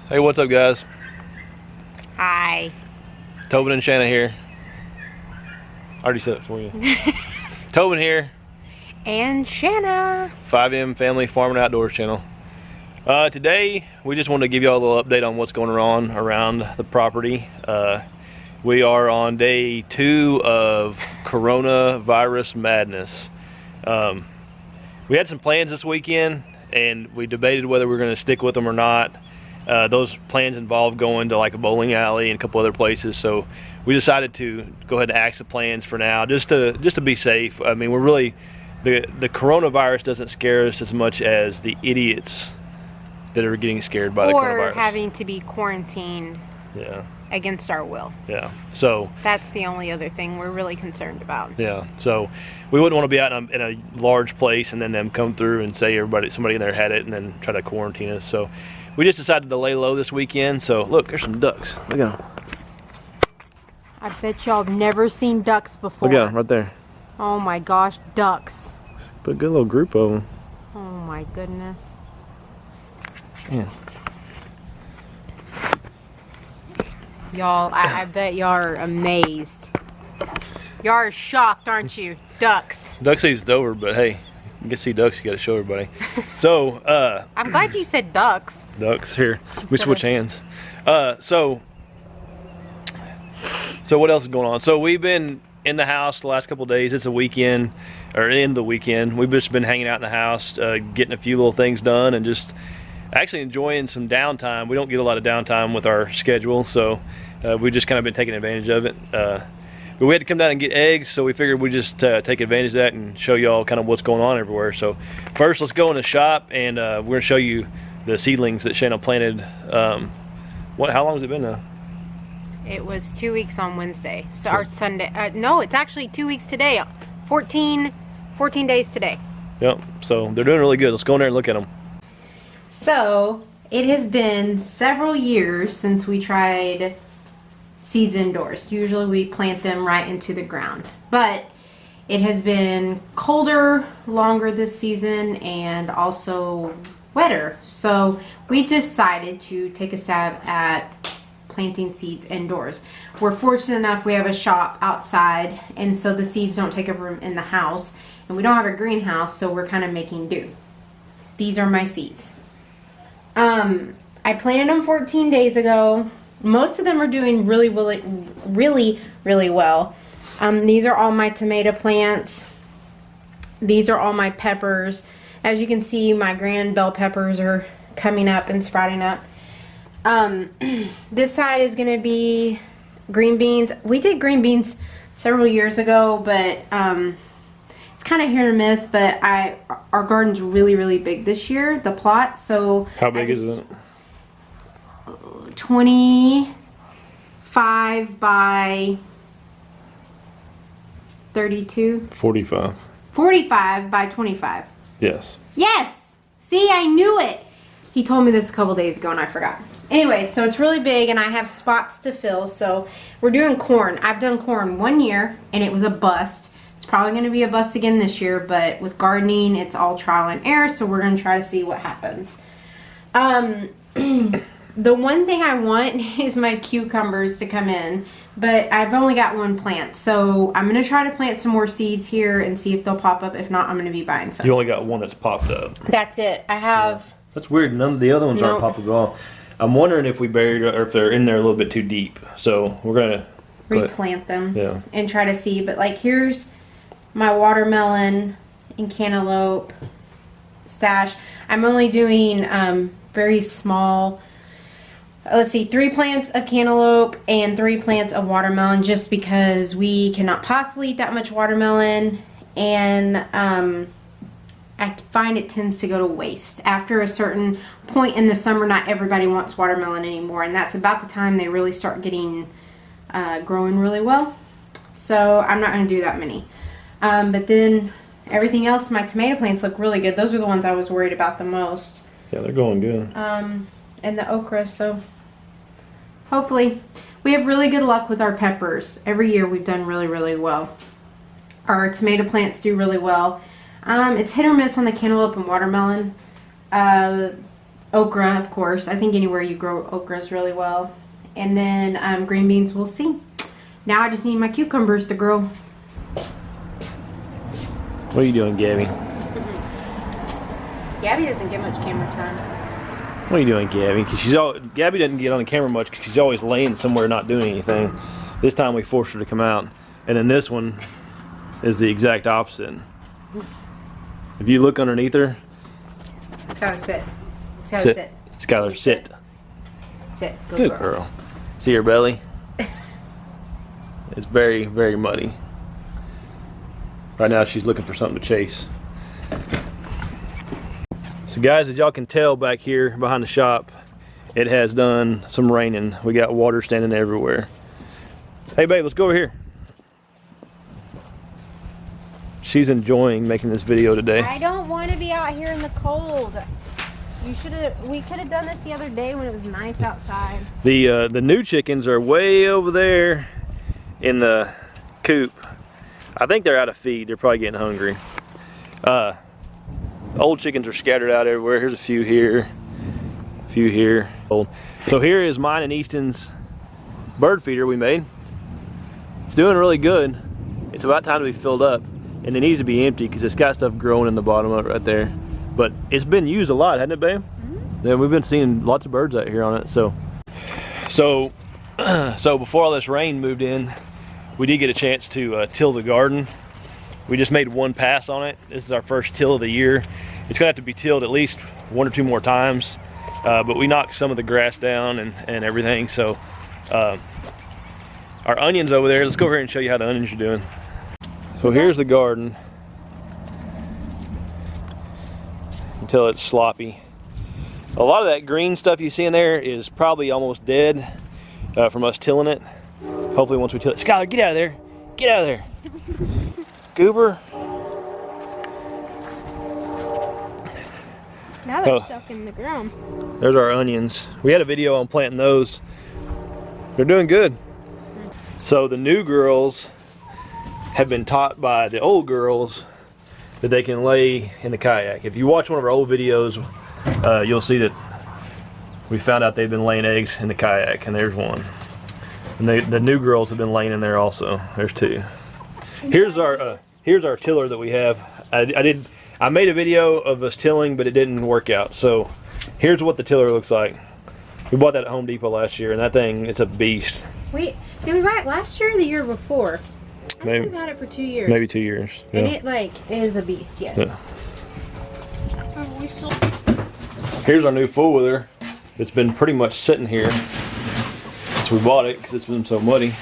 Hey, what's up, guys? Hi. Tobin and Shanna here. I already said it for you. Tobin here. And Shanna. 5M Family Farm and Outdoors channel. Today, we just wanted to give you all a little update on what's going on around the property. We are on day 2 of coronavirus madness. We had some plans this weekend, and we debated whether we were going to stick with them or not. Those plans involved going to like a bowling alley and a couple other places, so we decided to go ahead and axe the plans for now, just to be safe. I mean, we're really the coronavirus doesn't scare us as much as the idiots that are getting scared by the coronavirus. Or having to be quarantined. Yeah. Against our will. Yeah. So that's the only other thing we're really concerned about. Yeah. So we wouldn't want to be out in a large place and then them come through and say somebody in there had it and then try to quarantine us. So we just decided to lay low this weekend. So look, there's some ducks. Look at them. I bet y'all have never seen ducks before. Look at them right there. Oh my gosh, ducks. But a good little group of them. Oh my goodness. Yeah. Y'all, I bet y'all are amazed. Y'all are shocked, aren't you? Ducks. Duck season's over, but hey, you can see ducks, you gotta show everybody. So, I'm glad you said ducks. Ducks, here. We switch hands. So what else is going on? So we've been in the house the last couple of days. It's a weekend, or in the weekend. We've just been hanging out in the house, getting a few little things done and just actually enjoying some downtime. We don't get a lot of downtime with our schedule, so we've just kind of been taking advantage of it. But we had to come down and get eggs, so we figured we'd just take advantage of that and show you all kind of what's going on everywhere. So first, let's go in the shop, and we're going to show you the seedlings that Shanna planted. How long has it been now? It was 2 weeks on Wednesday. So our Sunday. No, it's actually 2 weeks today. 14 days today. Yep, so they're doing really good. Let's go in there and look at them. So, it has been several years since we tried seeds indoors. Usually we plant them right into the ground. But it has been colder, longer this season, and also wetter. So, we decided to take a stab at planting seeds indoors. We're fortunate enough we have a shop outside, and so the seeds don't take up room in the house. And we don't have a greenhouse, so we're kind of making do. These are my seeds. I planted them 14 days ago. Most of them are doing really well. These are all my tomato plants. These are all my peppers. As you can see, my grand bell peppers are coming up and sprouting up. This side is going to be green beans. We did green beans several years ago, but it's kind of hit or miss, but our garden's really big this year, the plot. So how big is it? 25 by 32. 45. 45 by 25. Yes. Yes! See, I knew it! He told me this a couple days ago and I forgot. Anyway, so it's really big and I have spots to fill. So we're doing corn. I've done corn 1 year and it was a bust. It's probably going to be a bust again this year, but with gardening, it's all trial and error, so we're going to try to see what happens. The one thing I want is my cucumbers to come in, but I've only got one plant, so I'm going to try to plant some more seeds here and see if they'll pop up. If not, I'm going to be buying some. You only got one that's popped up. That's it. I have... Yeah. That's weird. None of the other ones aren't popped up at all. I'm wondering if we buried or if they're in there a little bit too deep, so we're going to replant them and try to see. But like, here's my watermelon and cantaloupe stash. I'm only doing very small, let's see, 3 plants of cantaloupe and 3 plants of watermelon, just because we cannot possibly eat that much watermelon, and I find it tends to go to waste. After a certain point in the summer, not everybody wants watermelon anymore, and that's about the time they really start getting growing really well. So I'm not going to do that many. But then everything else, my tomato plants look really good. Those are the ones I was worried about the most. Yeah, they're going good. And the okra, so hopefully. We have really good luck with our peppers. Every year we've done really well. Our tomato plants do really well. It's hit or miss on the cantaloupe and watermelon. okra, of course. I think anywhere you grow okras really well. And then green beans, we'll see. Now I just need my cucumbers to grow. What are you doing, Gabby? Gabby doesn't get much camera time. What are you doing, Gabby? Because Gabby doesn't get on the camera much because she's always laying somewhere not doing anything. This time we forced her to come out. And then this one is the exact opposite. If you look underneath her, it's gotta sit. It's gotta sit. Skylar, sit. Sit. Good girl. See her belly? It's very, very muddy. Right now she's looking for something to chase. So guys, as y'all can tell back here behind the shop, it has done some raining. We got water standing everywhere. Hey babe, let's go over here. She's enjoying making this video today. I don't want to be out here in the cold. We could have done this the other day when it was nice outside. The new chickens are way over there in the coop. I think they're out of feed. They're probably getting hungry. Old chickens are scattered out everywhere. Here's a few here, a few here. So here is mine and Easton's bird feeder we made. It's doing really good. It's about time to be filled up, and it needs to be empty because it's got stuff growing in the bottom of it right there. But it's been used a lot, hasn't it, babe? Mm-hmm. Yeah, we've been seeing lots of birds out here on it. So before all this rain moved in, we did get a chance to till the garden. We just made one pass on it. This is our first till of the year. It's gonna have to be tilled at least 1 or 2 more times, but we knocked some of the grass down and everything. So our onions over there, let's go over here and show you how the onions are doing. So here's the garden. Until it's sloppy. A lot of that green stuff you see in there is probably almost dead from us tilling it. Hopefully once we till it. Skylar, get out of there. Get out of there. Goober. Now they're stuck in the ground. There's our onions. We had a video on planting those. They're doing good. So the new girls have been taught by the old girls that they can lay in the kayak. If you watch one of our old videos, you'll see that we found out they've been laying eggs in the kayak, and there's one. And the new girls have been laying in there also. There's 2. Here's our tiller that we have. I made a video of us tilling, but it didn't work out. So here's what the tiller looks like. We bought that at Home Depot last year, and that thing, it's a beast. Wait, did we buy it last year or the year before? I think we've had it for 2 years. Maybe 2 years. Yeah. And it is a beast, yes. Yeah. Here's our new full wither. It's been pretty much sitting here since we bought it because it's been so muddy.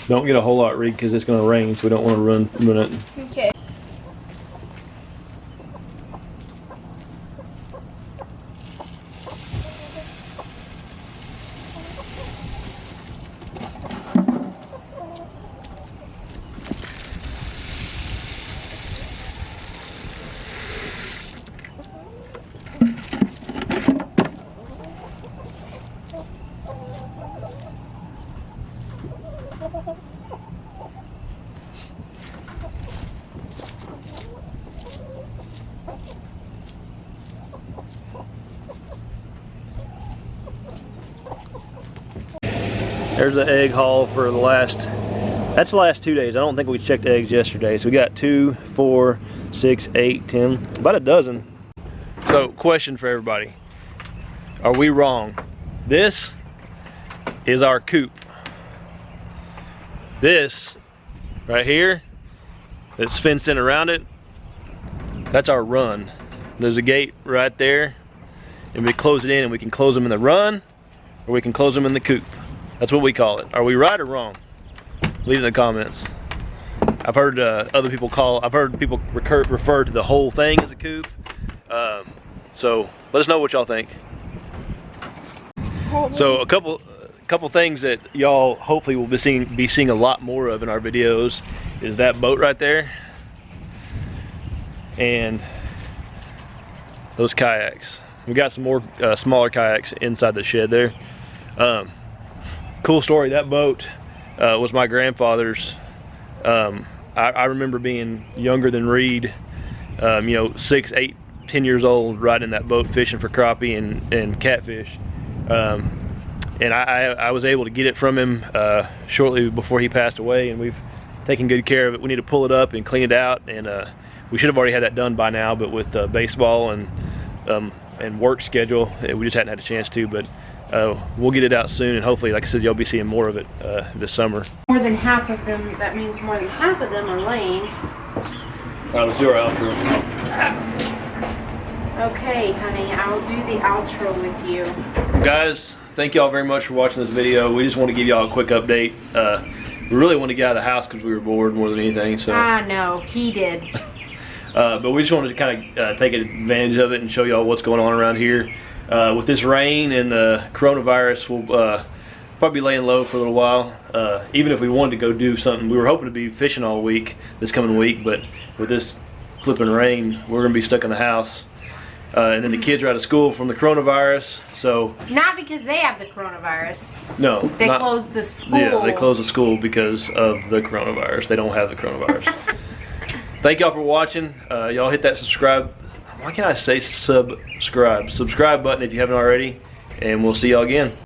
Don't get a whole lot, Reed, because it's going to rain, so we don't want to ruin it. Okay. There's the egg haul for that's the last 2 days. I don't think we checked eggs yesterday. So we got 2, 4, 6, 8, 10, about a dozen. So question for everybody. Are we wrong? This is our coop. This right here, that's fenced in around it, that's our run. There's a gate right there, and we close it in, and we can close them in the run, or we can close them in the coop. That's what we call it. Are we right or wrong? Leave it in the comments. I've heard I've heard people refer to the whole thing as a coop. So let us know what y'all think. So a couple things that y'all hopefully will be seeing a lot more of in our videos is that boat right there and those kayaks. We got some more smaller kayaks inside the shed there. Cool story, that boat was my grandfather's I remember being younger than Reed, you know, 6, 8, 10 years old, riding in that boat fishing for crappie and catfish. And I was able to get it from him shortly before he passed away, and we've taken good care of it. We need to pull it up and clean it out, and we should have already had that done by now, but with baseball and work schedule, we just hadn't had a chance to. But we'll get it out soon, and hopefully, like I said, y'all be seeing more of it this summer. More than half of them, that means more than half of them are laying. Let's do our outro. Okay, honey, I'll do the outro with you. Guys, thank y'all very much for watching this video. We just want to give y'all a quick update. We really wanted to get out of the house because we were bored more than anything. So. No, he did. But we just wanted to kind of take advantage of it and show y'all what's going on around here. With this rain and the coronavirus, we'll probably be laying low for a little while. Even if we wanted to go do something, we were hoping to be fishing all week, this coming week, but with this flipping rain, we're going to be stuck in the house. And then the kids are out of school from the coronavirus, so... Not because they have the coronavirus. No. They closed the school. Yeah, they closed the school because of the coronavirus. They don't have the coronavirus. Thank y'all for watching. Y'all hit that subscribe... Why can't I say subscribe? Subscribe button if you haven't already. And we'll see y'all again.